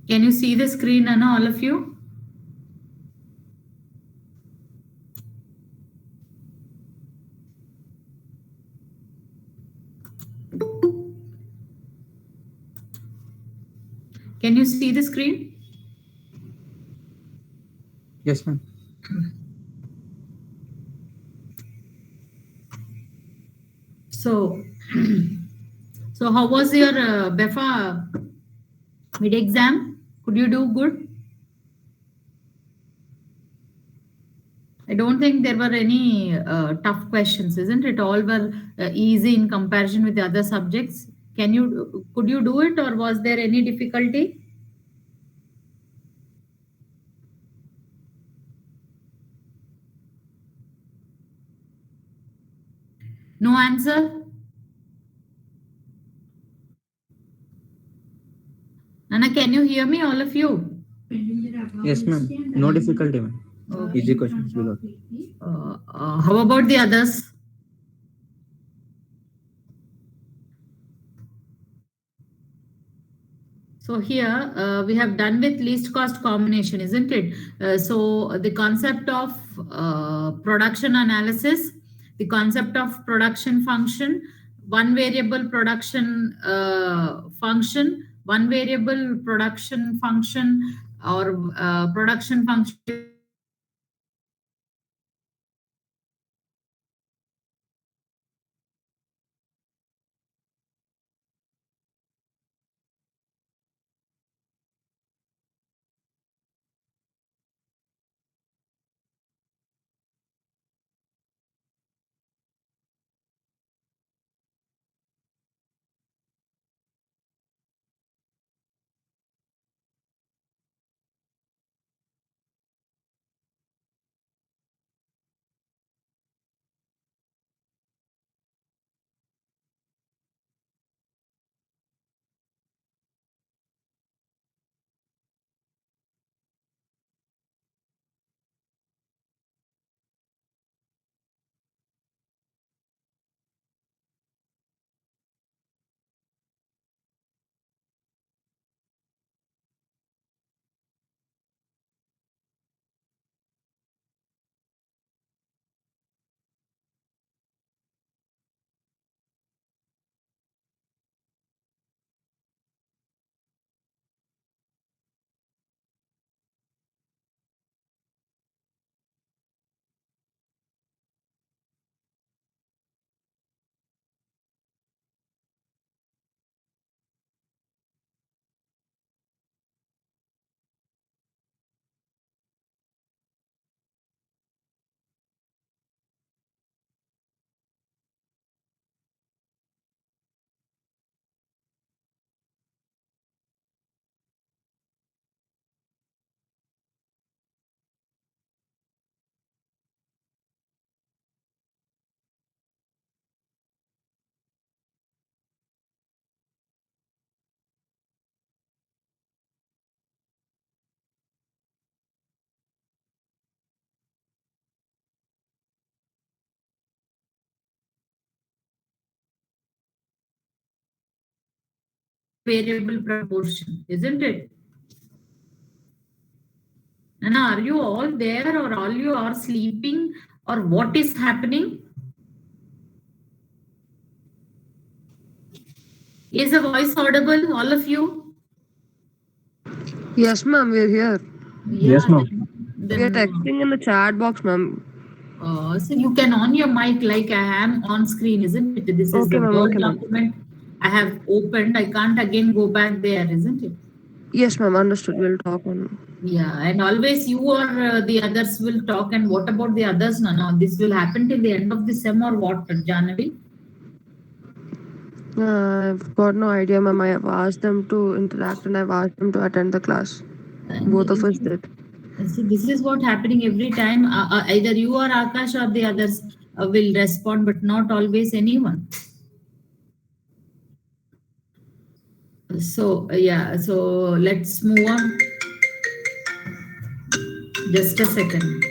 Can you see the screen, Anna, all of you? Can you see the screen? Yes, ma'am. So, so how was your BEFA mid exam? Could you do good? I don't think there were any tough questions, isn't it? All were easy in comparison with the other subjects. Could you do it, or was there any difficulty? No answer? Anna, can you hear me, all of you? Yes, ma'am. No difficulty, ma'am. Easy Okay. questions we got. How about the others? So here we have done with least cost combination, isn't it? So the concept of production analysis, the concept of production function, one variable production function, one variable production function, or production function variable proportion, isn't it? Anna, are you all there, or all you are sleeping, or what is happening? Is the voice audible, all of you? Yes, ma'am, we're here. Yeah, Yes, ma'am. We are then texting in the chat box, ma'am. so you can on your mic like I am on screen, isn't it? This is Okay, the ma'am. Word Okay, ma'am. document I have opened. I can't again go back there, isn't it? Yes, ma'am. Understood. We'll talk on. Yeah, and always you or the others will talk. And what about the others? No, no, this will happen till the end of the sem or what, January? I've got no idea, ma'am. I have asked them to interact and I've asked them to attend the class. And Both of us did. see, this is what happening every time. Either you or Akash or the others will respond, but not always anyone. So yeah, so let's move on. Just a second.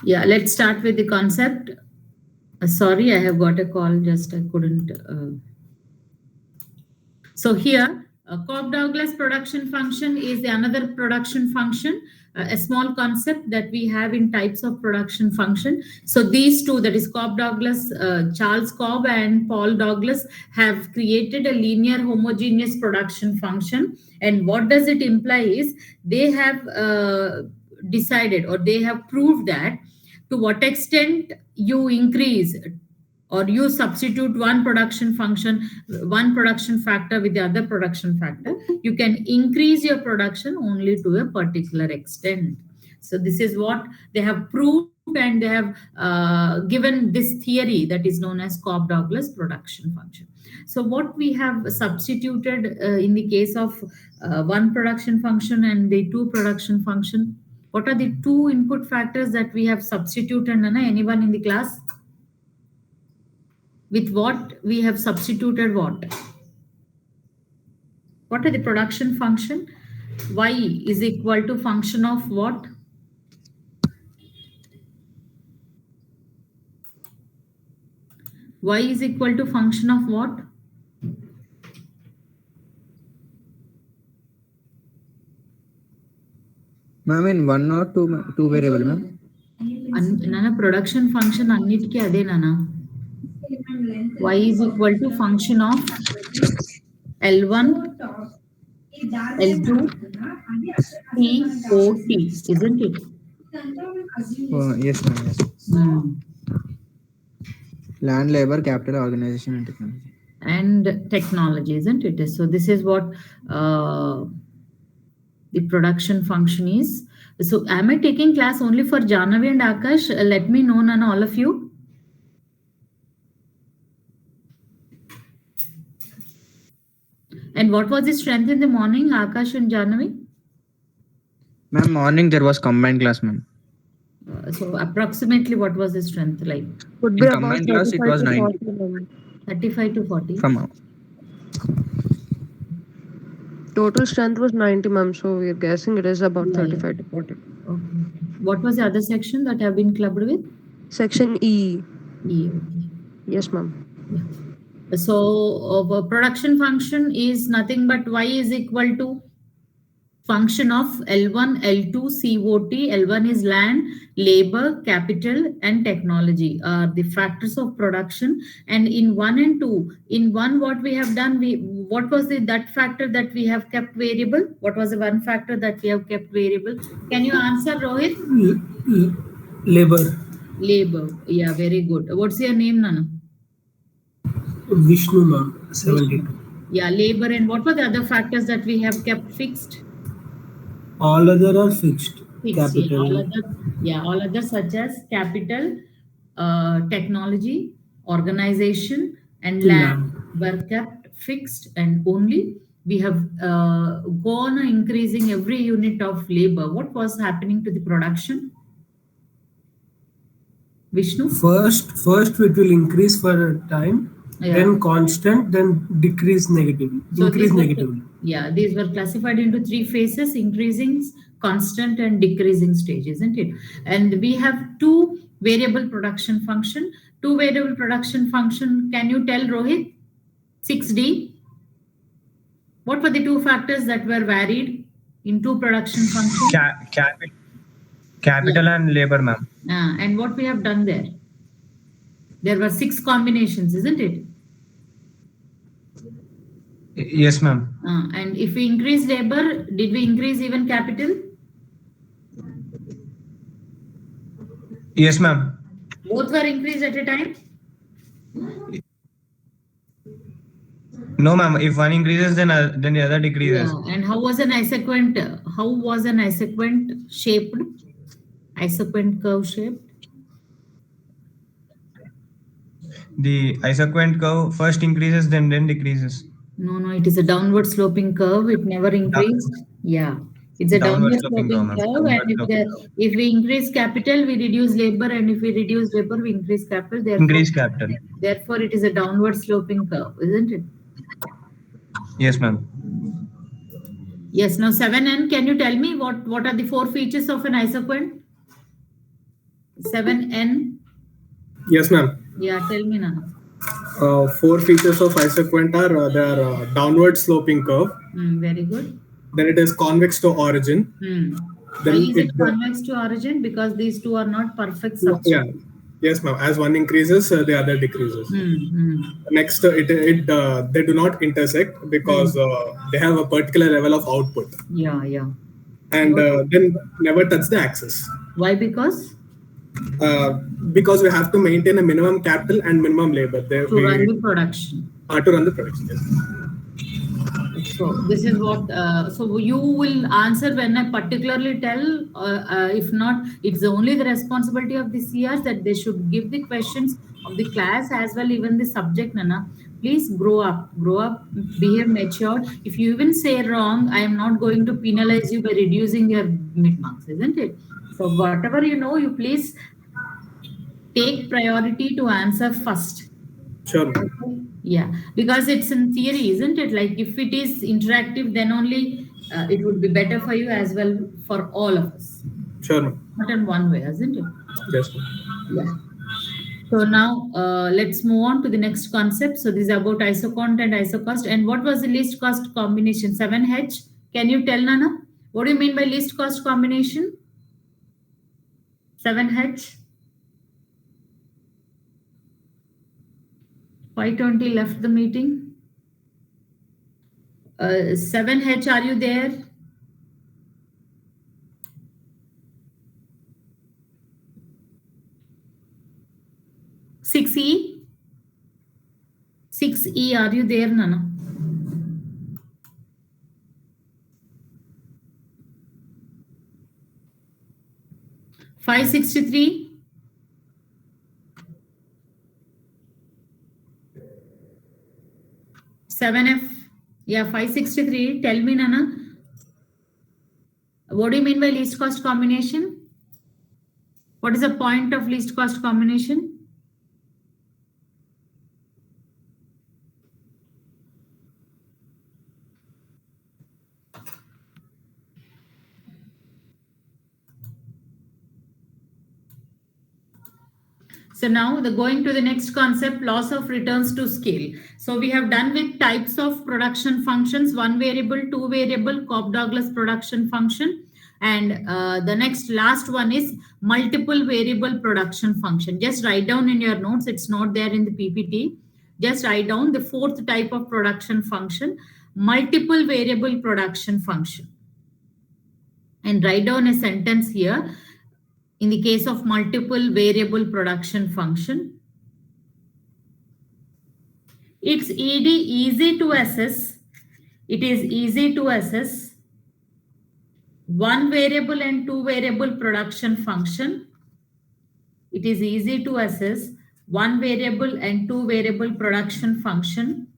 Yeah, let's start with the concept. Sorry, I have got a call, just I couldn't. So here, Cobb-Douglas production function is another production function, a small concept that we have in types of production function. So these two, that is Cobb-Douglas, Charles Cobb and Paul Douglas, have created a linear homogeneous production function. And what does it imply is they have decided, or they have proved that to what extent you increase or you substitute one production function, one production factor with the other production factor, you can increase your production only to a particular extent. So this is what they have proved, and they have given this theory that is known as Cobb-Douglas production function. So what we have substituted in the case of one production function and the two production function, what are the two input factors that we have substituted, Nana? Anyone in the class? With what we have substituted what? What are the production function? Y is equal to function of what? Y is equal to function of what? Ma'am, in one or two variable, ma'am? Nana, production function annitiki ade Nana. Y is equal to function of L1, L2, T, O, T, isn't it? Oh, yes, ma'am. Yes. Land, labor, capital, organization, and technology. And technology, isn't it? So this is what the production function is. So am I taking class only for Jahnavi and Akash? Let me know, Nana, all of you. And what was the strength in the morning, Akash and Jahnavi? Ma'am, morning there was combined class, ma'am. So approximately what was the strength like? Would be In about combined class, it was 35 to 90. 40, ma'am. 35 to 40. From Total strength was 90, ma'am. So we're guessing it is about Yeah, 35 to 40. Okay. What was the other section that have been clubbed with? Section E. E. Okay. Yes, ma'am. So production function is nothing but Y is equal to function of L1, L2, COT. L1 is land, labor, capital, and technology are the factors of production. And in 1 and 2, in 1 what we have done, what was that factor that we have kept variable? What was the one factor that we have kept variable? Can you answer, Rohit? Labor. Labor. Yeah, very good. What's your name, Nana? Vishnu, ma'am. 72. Yeah, labor. And what were the other factors that we have kept fixed? All other are fixed. Capital. All other such as capital, technology, organization, and land were kept fixed, and only we have gone increasing every unit of labor. What was happening to the production? Vishnu? First it will increase for a time, then constant, then decrease negatively. So increase negatively. Yeah, these were classified into 3 phases: increasing, constant, and decreasing stage, isn't it? And we have 2 variable production function. 2 variable production function. Can you tell, Rohit? 6D. What were the 2 factors that were varied in 2 production functions? Capital and labor, ma'am. And what we have done there? There were 6 combinations, isn't it? Yes, ma'am. And if we increase labor, did we increase even capital? Yes, ma'am. Both were increased at a time? No, ma'am. If one increases, then the other decreases. Yeah. And how was an isequent shaped? Isequent curve shaped? The isequent curve first increases, then decreases. No, it is a downward sloping curve. It never increased. Yeah. It's a downward sloping curve. And if we increase capital, we reduce labor. And if we reduce labor, we increase capital. Therefore, it is a downward sloping curve, isn't it? Yes, ma'am. Yes. Now 7N, can you tell me what are the 4 features of an isequent? 7N. Yes, ma'am. Yeah, tell me now. 4 features of isoquant are their downward sloping curve. Very good. Then it is convex to origin. Why is it convex to origin? Because these two are not perfect subsets. Yeah. Yes, ma'am. As one increases, the other decreases. Next, they do not intersect because they have a particular level of output. Yeah. And then never touch the axis. Why? Because we have to maintain a minimum capital and minimum labor to run the production. To run the production. Yes. So this is what. So you will answer when I particularly tell. If not, it's only the responsibility of the CRs that they should give the questions of the class as well, even the subject. Nana, please grow up, behave mature. If you even say wrong, I am not going to penalize you by reducing your mid marks, isn't it? So whatever you know, you please take priority to answer first. Sure. Okay? Yeah, because it's in theory, isn't it? Like if it is interactive, then only it would be better for you as well for all of us. Sure. Not in one way, isn't it? Yes. Yeah. So now let's move on to the next concept. So this is about isoquant and isocost. And what was the least cost combination? 7H. Can you tell, Nana? What do you mean by least cost combination? 7H. 520 left the meeting. 7H, are you there? Six E, are you there, Nana? $563. 7F, yeah, 563. Tell me, Nana, what do you mean by least cost combination? What is the point of least cost combination? So now going to the next concept, loss of returns to scale. So we have done with types of production functions, 1 variable, 2 variable, Cobb-Douglas production function. And the next last one is multiple variable production function. Just write down in your notes. It's not there in the PPT. Just write down the 4th type of production function, multiple variable production function. And write down a sentence here. In the case of multiple variable production function, it's easy to assess. It is easy to assess 1 variable and 2 variable production function. It is easy to assess 1 variable and 2 variable production function.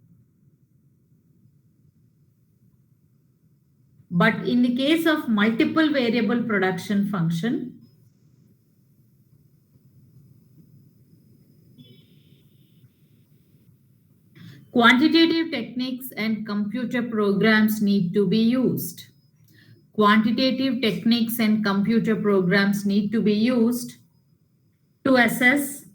But in the case of multiple variable production function, quantitative techniques and computer programs need to be used. Quantitative techniques and computer programs need to be used to assess,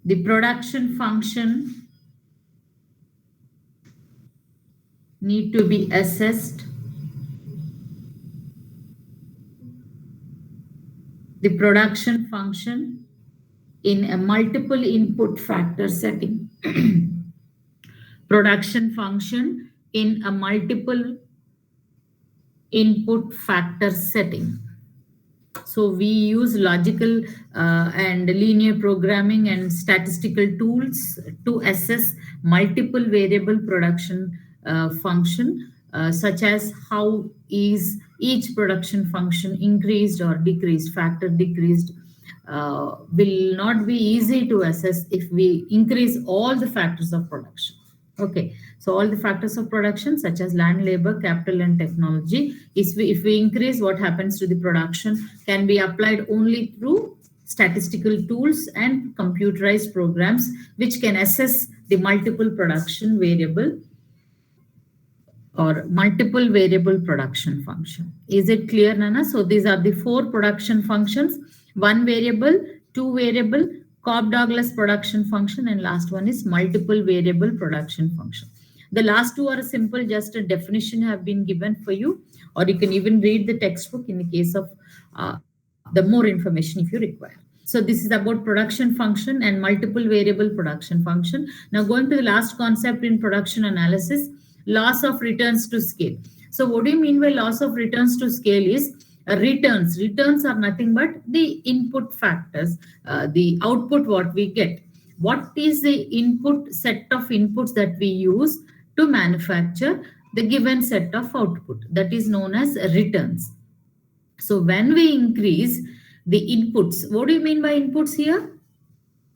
the production function, need to be assessed. The production function in a multiple input factor setting. Production function in a multiple input factor setting. So we use logical and linear programming and statistical tools to assess multiple variable production function, such as how is each production function increased or decreased, factor decreased, will not be easy to assess if we increase all the factors of production. Okay, so all the factors of production such as land, labor, capital and technology, if we increase, what happens to the production can be applied only through statistical tools, and computerized programs which can assess the multiple production variable or multiple variable production function. Is it clear, Nana? So these are the 4 production functions: 1 variable, 2 variable, Cobb-Douglas production function, and last one is multiple variable production function. The last 2 are simple, just a definition have been given for you, or you can even read the textbook in the case of the more information if you require. So this is about production function and multiple variable production function. Now going to the last concept in production analysis, loss of returns to scale. So what do you mean by loss of returns to scale is returns. Returns are nothing but the input factors, the output what we get. What is the input set of inputs that we use to manufacture the given set of output? That is known as returns. So when we increase the inputs, what do you mean by inputs here?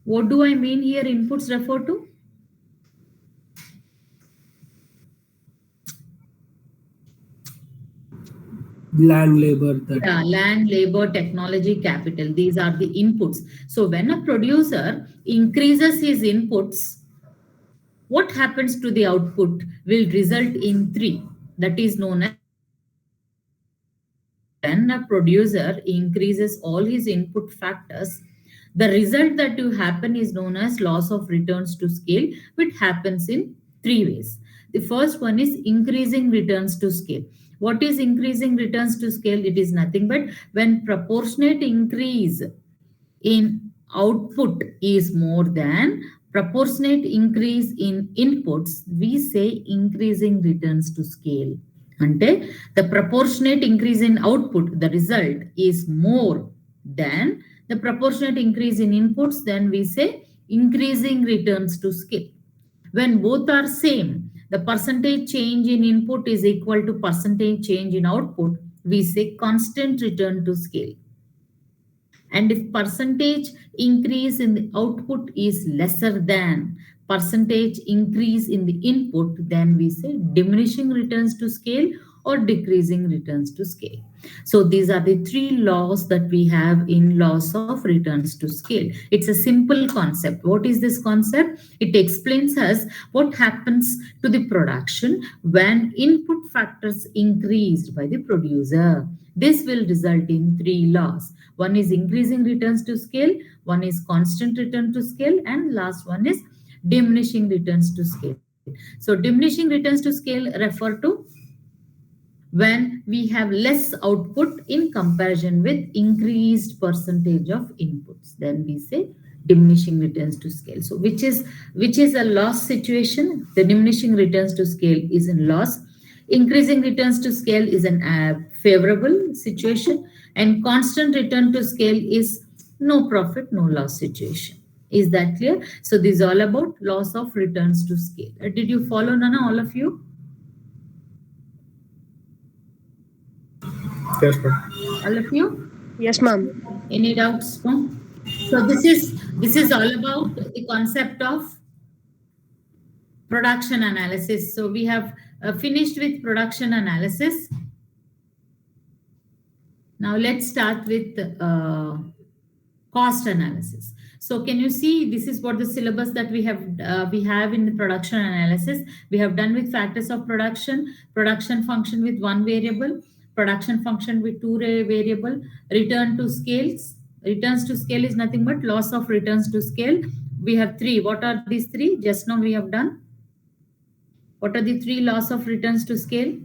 What do I mean here inputs refer to? Land, labor. Land, labor, technology, capital. These are the inputs. So when a producer increases his inputs, what happens to the output will result in 3. That is known as when a producer increases all his input factors, the result that will happen is known as loss of returns to scale, which happens in 3 ways. The first one is increasing returns to scale. What is increasing returns to scale? It is nothing but when proportionate increase in output is more than proportionate increase in inputs, we say increasing returns to scale. Ante, the proportionate increase in output, the result is more than the proportionate increase in inputs, then we say increasing returns to scale. When both are same, the percentage change in input is equal to percentage change in output, we say constant return to scale. And if percentage increase in the output is lesser than percentage increase in the input, then we say diminishing returns to scale or decreasing returns to scale. So these are the 3 laws that we have in loss of returns to scale. It's a simple concept. What is this concept? It explains us what happens to the production when input factors increased by the producer. This will result in 3 laws. One is increasing returns to scale, one is constant return to scale, and last one is diminishing returns to scale. So diminishing returns to scale refer to when we have less output in comparison with increased percentage of inputs, then we say diminishing returns to scale. So which is a loss situation? The diminishing returns to scale is in loss. Increasing returns to scale is an favorable situation, and constant return to scale is no profit, no loss situation. Is that clear? So this is all about loss of returns to scale. Did you follow, Nana, all of you? Yes, ma'am. All of you? Yes, ma'am. Any doubts? No? So this is all about the concept of production analysis. So we have finished with production analysis. Now let's start with cost analysis. So can you see this is what the syllabus that we have in the production analysis. We have done with factors of production, production function with 1 variable, production function with 2 variable, return to scales. Returns to scale is nothing but loss of returns to scale. We have 3. What are these 3? Just now we have done. What are the 3 loss of returns to scale?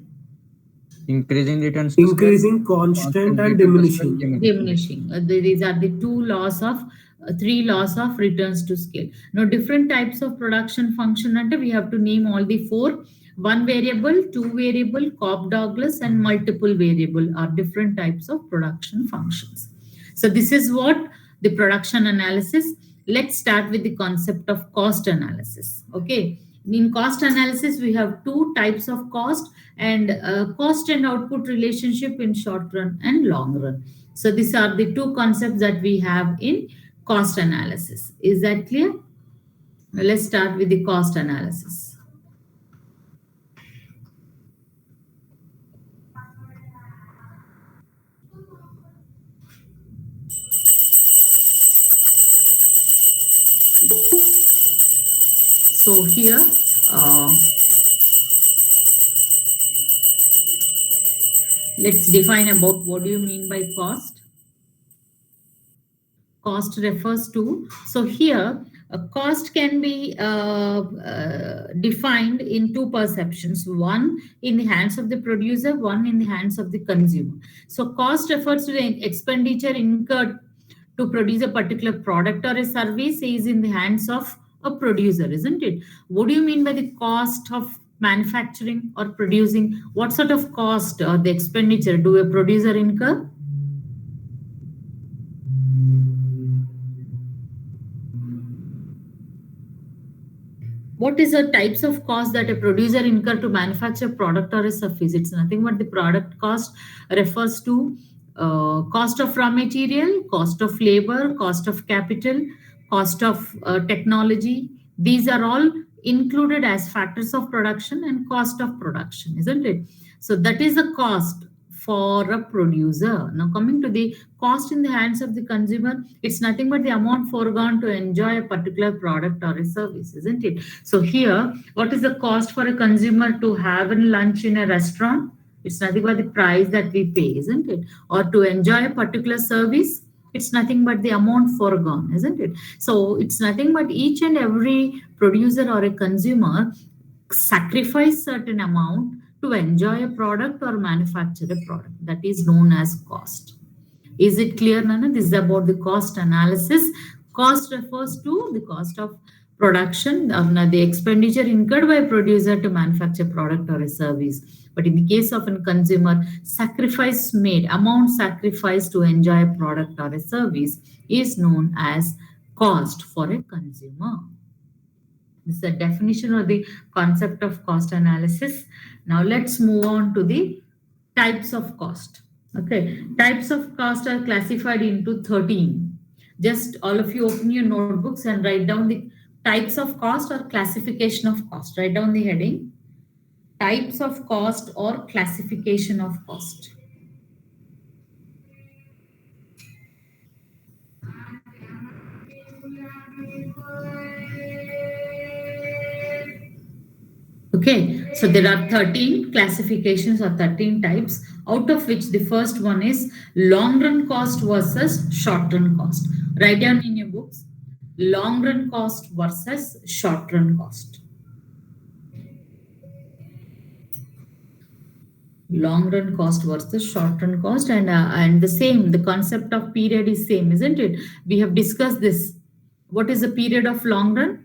Increasing returns to Increasing, constant, and diminishing. Diminishing. These are the 2 laws of 3 laws of returns to scale. Now different types of production function, and we have to name all the 4. 1 variable, 2 variable, Cobb-Douglas, and multiple variable are different types of production functions. So this is what the production analysis. Let's start with the concept of cost analysis. Okay. In cost analysis, we have 2 types of cost and cost and output relationship in short run and long run. So these are the 2 concepts that we have in cost analysis. Is that clear? Now let's start with the cost analysis. here, let's define about what do you mean by cost. Cost refers to, so here a cost can be defined in two perceptions, one in the hands of the producer, one in the hands of the consumer. So cost refers to the expenditure incurred to produce a particular product or a service is in the hands of a producer, isn't it? What do you mean by the cost of manufacturing or producing? What sort of cost or the expenditure do a producer incur? What is the types of cost that a producer incur to manufacture product or a service? It's nothing but the product cost refers to cost of raw material, cost of labor, cost of capital, cost of technology. These are all included as factors of production and cost of production, isn't it? So that is the cost for a producer. Now coming to the cost in the hands of the consumer, it's nothing but the amount foregone to enjoy a particular product or a service, isn't it? So here, what is the cost for a consumer to have a lunch in a restaurant? It's nothing but the price that we pay, isn't it? Or to enjoy a particular service, it's nothing but the amount foregone, isn't it? So it's nothing but each and every producer or a consumer sacrifice certain amount to enjoy a product or manufacture a product. That is known as cost. Is it clear, Nana? This is about the cost analysis. Cost refers to the cost of production, the expenditure incurred by a producer to manufacture product or a service. But in the case of a consumer, sacrifice made, amount sacrificed to enjoy a product or a service is known as cost for a consumer. This is the definition of the concept of cost analysis. Now let's move on to the types of cost. Okay, types of cost are classified into 13. Just all of you open your notebooks and write down the types of cost or classification of cost. Write down the heading. Types of cost or classification of cost. Okay, so there are 13 classifications or 13 types, out of which the first one is long run cost versus short run cost. Write down in your books, long run cost versus short run cost. Long run cost versus short run cost, and the same, the concept of period is same, isn't it? We have discussed this. What is the period of long run?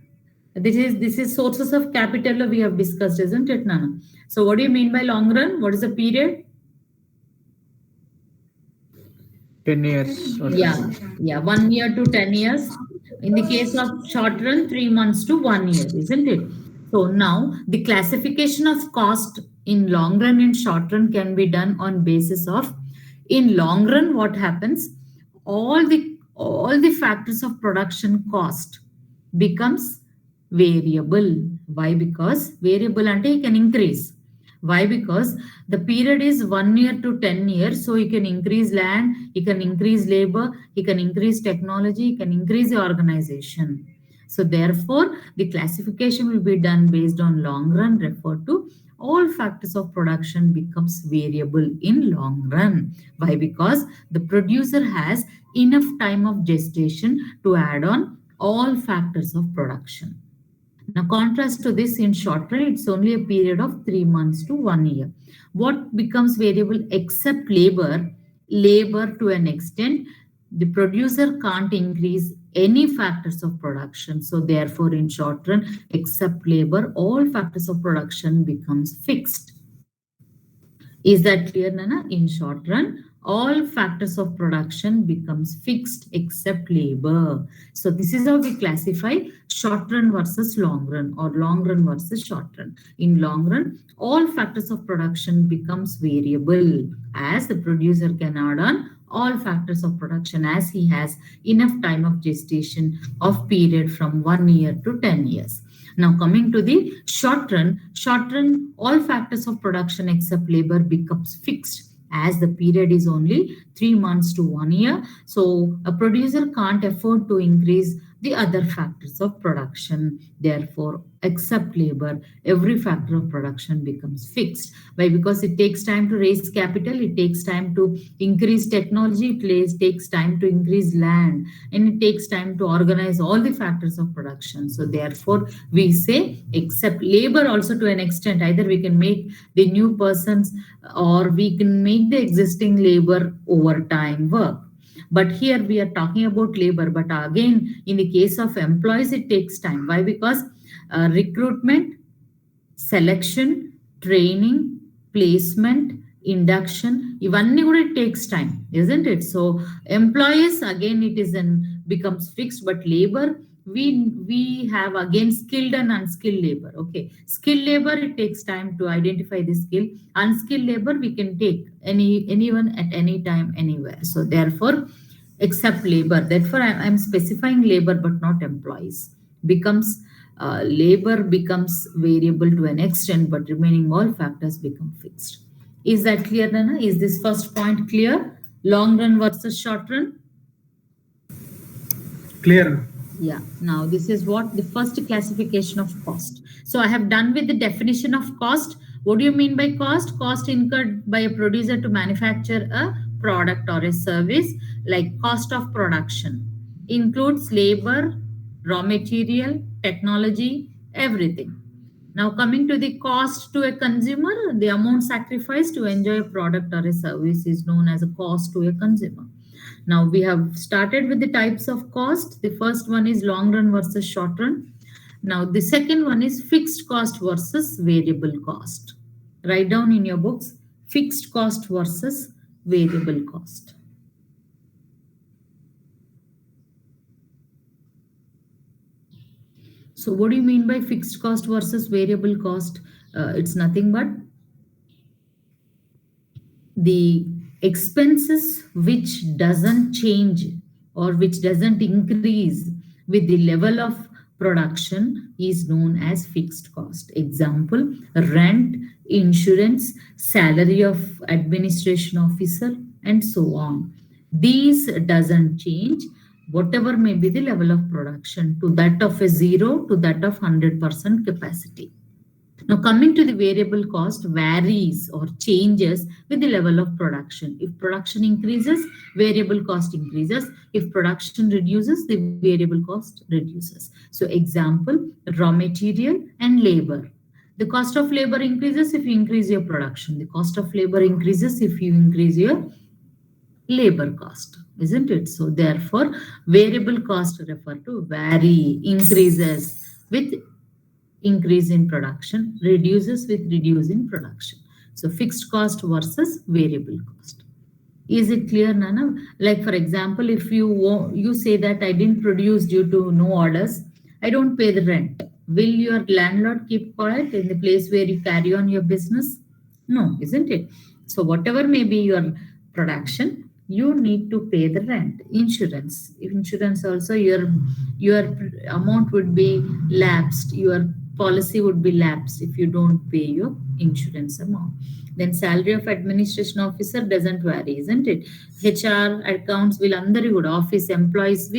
This is sources of capital we have discussed, isn't it, Nana? So what do you mean by long run? What is the period? 10 years. Yeah, 1 year to 10 years. In the case of short run, 3 months to 1 year, isn't it? So now the classification of cost in long run and short run can be done on basis of, in long run, what happens? All the factors of production cost becomes variable. Why? Because variable ante can increase. Why? Because the period is 1 year to 10 years. So you can increase land, you can increase labor, you can increase technology, you can increase the organization. So therefore, the classification will be done based on long run, refer to all factors of production becomes variable in long run. Why? Because the producer has enough time of gestation to add on all factors of production. Now, contrast to this, in short run, it's only a period of 3 months to 1 year. What becomes variable except labor? Labor to an extent, the producer can't increase any factors of production. So therefore, in short run, except labor, all factors of production becomes fixed. Is that clear, Nana? In short run, all factors of production becomes fixed except labor. So this is how we classify short run versus long run, or long run versus short run. In long run, all factors of production becomes variable as the producer can add on all factors of production as he has enough time of gestation of period from 1 year to 10 years. Now coming to the short run, all factors of production except labor becomes fixed as the period is only 3 months to 1 year. So a producer can't afford to increase the other factors of production. Therefore, except labor, every factor of production becomes fixed. Why? Because it takes time to raise capital, it takes time to increase technology, it takes time to increase land, and it takes time to organize all the factors of production. So therefore, we say except labor also to an extent. Either we can make the new persons or we can make the existing labor overtime work. But here we are talking about labor. But again, in the case of employees, it takes time. Why? Because recruitment, selection, training, placement, induction, even it takes time, isn't it? So employees, again, it is becomes fixed, but labor, we have again skilled and unskilled labor. Okay, skilled labor, it takes time to identify the skill. Unskilled labor, we can take anyone at any time, anywhere. So therefore, except labor. Therefore, I'm specifying labor, but not employees. Becomes labor becomes variable to an extent, but remaining all factors become fixed. Is that clear, Nana? Is this first point clear? Long run versus short run? Clear. Yeah. Now, this is what the first classification of cost. So I have done with the definition of cost. What do you mean by cost? Cost incurred by a producer to manufacture a product or a service, like cost of production, includes labor, raw material, technology, everything. Now coming to the cost to a consumer, the amount sacrificed to enjoy a product or a service is known as a cost to a consumer. Now we have started with the types of cost. The first one is long run versus short run. Now the second one is fixed cost versus variable cost. Write down in your books, fixed cost versus variable cost. So what do you mean by fixed cost versus variable cost? It's nothing but the expenses which doesn't change or which doesn't increase with the level of production is known as fixed cost. Example, rent, insurance, salary of administration officer, and so on. These doesn't change, whatever may be the level of production, to that of a 0 to that of 100% capacity. Now coming to the variable cost, varies or changes with the level of production. If production increases, variable cost increases. If production reduces, the variable cost reduces. So example, raw material and labor. The cost of labor increases if you increase your production. The cost of labor increases if you increase your labor cost, isn't it? So therefore, variable cost refer to vary, increases with increase in production, reduces with reduce in production. So fixed cost versus variable cost. Is it clear, Nana? Like for example, if you say that I didn't produce due to no orders, I don't pay the rent. Will your landlord keep quiet in the place where you carry on your business? No, isn't it? So whatever may be your production, you need to pay the rent. Insurance. Insurance also, your amount would be lapsed. Your policy would be lapsed if you don't pay your insurance amount. Then salary of administration officer doesn't vary, isn't it? HR, accounts will under would office employees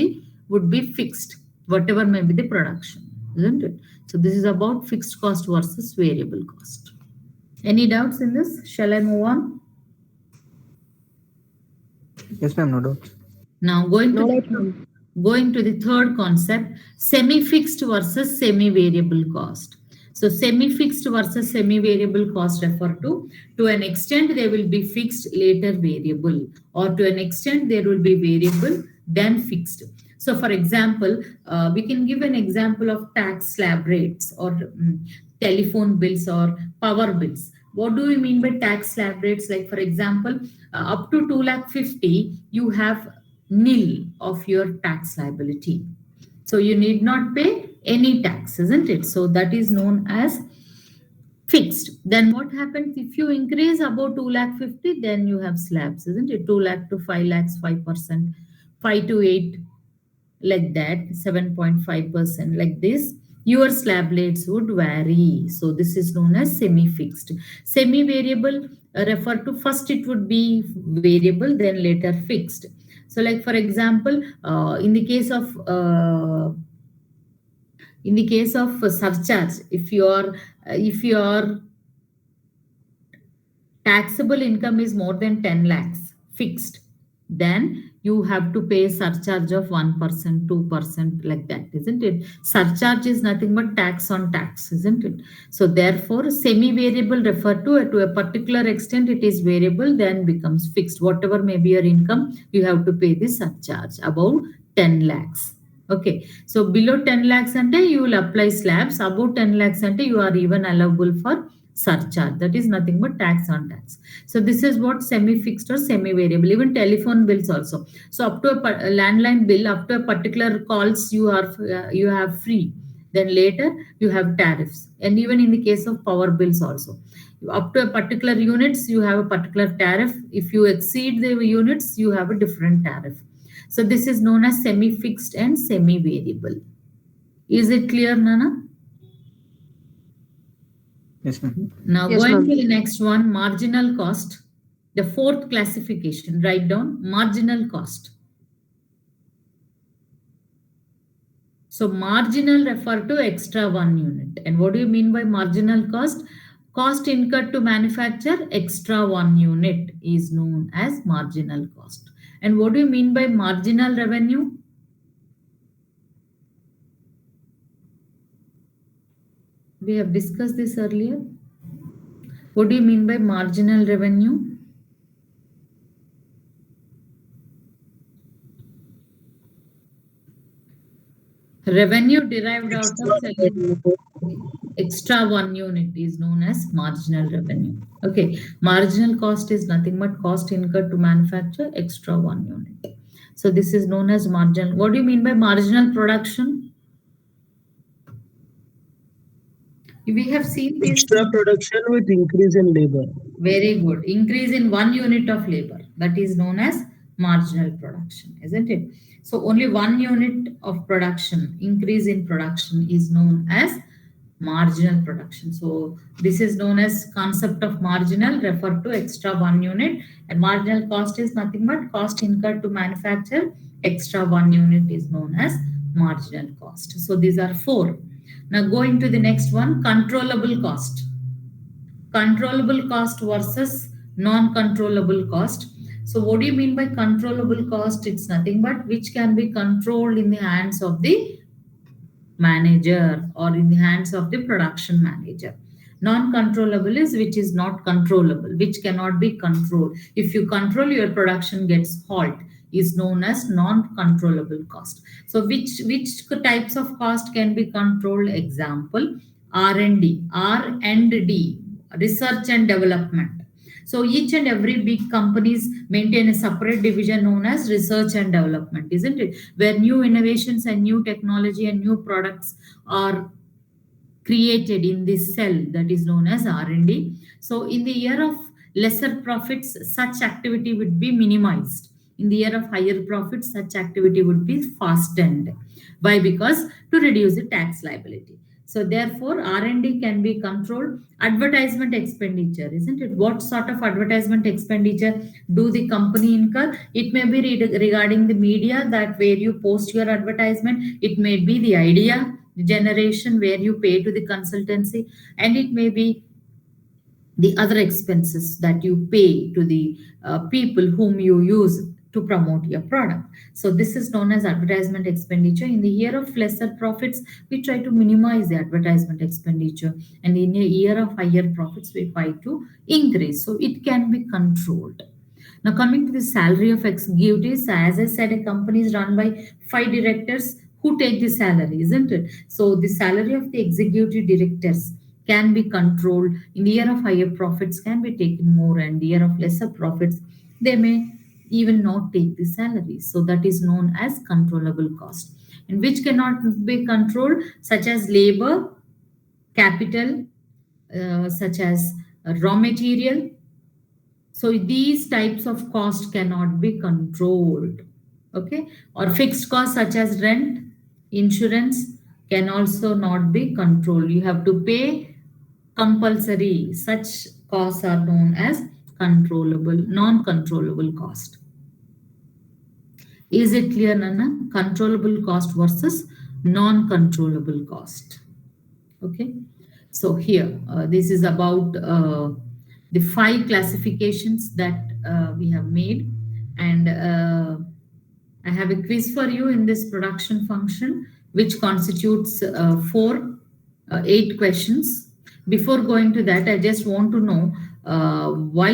would be fixed, whatever may be the production, isn't it? So this is about fixed cost versus variable cost. Any doubts in this? Shall I move on? Yes, ma'am, no doubt. Now going to the third concept, semi-fixed versus semi-variable cost. So semi-fixed versus semi-variable cost refer to an extent they will be fixed, later variable, or to an extent there will be variable, then fixed. So for example, we can give an example of tax slab rates or telephone bills or power bills. What do we mean by tax slab rates? Like for example, up to 250,000, you have nil of your tax liability. So you need not pay any tax, isn't it? So that is known as fixed. Then what happens if you increase above 250,000, then you have slabs, isn't it? 2 lakh to 5 lakhs, 5%, 5 to 8, like that, 7.5%, like this. Your slab rates would vary. So this is known as semi-fixed. Semi-variable refer to first it would be variable, then later fixed. So like, for example, in the case of surcharge, if your taxable income is more than 10 lakhs fixed, then you have to pay surcharge of 1%, 2%, like that, isn't it? Surcharge is nothing but tax on tax, isn't it? So therefore, semi-variable refer to a particular extent it is variable, then becomes fixed. Whatever may be your income, you have to pay the surcharge above 10 lakhs. Okay, so below 10 lakhs ante you will apply slabs, above 10 lakhs ante you are even allowable for surcharge. That is nothing but tax on tax. So this is what semi-fixed or semi-variable. Even telephone bills also. So up to a landline bill, up to a particular calls you have free. Then later you have tariffs. And even in the case of power bills also, up to a particular units you have a particular tariff. If you exceed the units, you have a different tariff. So this is known as semi-fixed and semi-variable. Is it clear, Nana? Yes, ma'am. Now Yes, going ma'am. to the next one, marginal cost. The fourth classification, write down marginal cost. So marginal refer to extra 1 unit. And what do you mean by marginal cost? Cost incurred to manufacture extra 1 unit is known as marginal cost. And what do you mean by marginal revenue? We have discussed this earlier. What do you mean by marginal revenue? Revenue derived out of selling extra 1 unit is known as marginal revenue. Okay, marginal cost is nothing but cost incurred to manufacture extra 1 unit. So this is known as marginal. What do you mean by marginal production? We have seen this. Extra production with increase in labor. Very good. Increase in 1 unit of labor. That is known as marginal production, isn't it? So only 1 unit of production, increase in production is known as marginal production. So this is known as concept of marginal, refer to extra 1 unit, and marginal cost is nothing but cost incurred to manufacture extra 1 unit is known as marginal cost. So these are 4. Now going to the next one, controllable cost. Controllable cost versus non-controllable cost. So what do you mean by controllable cost? It's nothing but which can be controlled in the hands of the manager or in the hands of the production manager. Non-controllable is which is not controllable, which cannot be controlled. If you control, your production gets halt, is known as non-controllable cost. So which types of cost can be controlled? Example, R&D, R&D, research and development. So each and every big companies maintain a separate division known as research and development, isn't it? Where new innovations and new technology and new products are created in this cell that is known as R&D. So in the year of lesser profits, such activity would be minimized. In the year of higher profits, such activity would be fastened. Why? Because to reduce the tax liability. So therefore, R&D can be controlled. Advertisement expenditure, isn't it? What sort of advertisement expenditure do the company incur? It may be regarding the media, that where you post your advertisement. It may be the idea generation where you pay to the consultancy, and it may be the other expenses that you pay to the people whom you use to promote your product. So this is known as advertisement expenditure. In the year of lesser profits, we try to minimize the advertisement expenditure, and in a year of higher profits, we try to increase. So it can be controlled. Now coming to the salary of executives, as I said, a company is run by 5 directors who take the salary, isn't it? So the salary of the executive directors can be controlled. In the year of higher profits, can be taken more, and the year of lesser profits, they may even not take the salary. So that is known as controllable cost. And which cannot be controlled, such as labor, capital, such as raw material. So these types of cost cannot be controlled. Okay, or fixed costs such as rent, insurance can also not be controlled. You have to pay compulsory. Such costs are known as controllable, non-controllable cost. Is it clear, Nana? Controllable cost versus non-controllable cost. Okay. So here, this is about the 5 classifications that we have made. And I have a quiz for you in this production function, which constitutes 8 questions. Before going to that, I just want to know why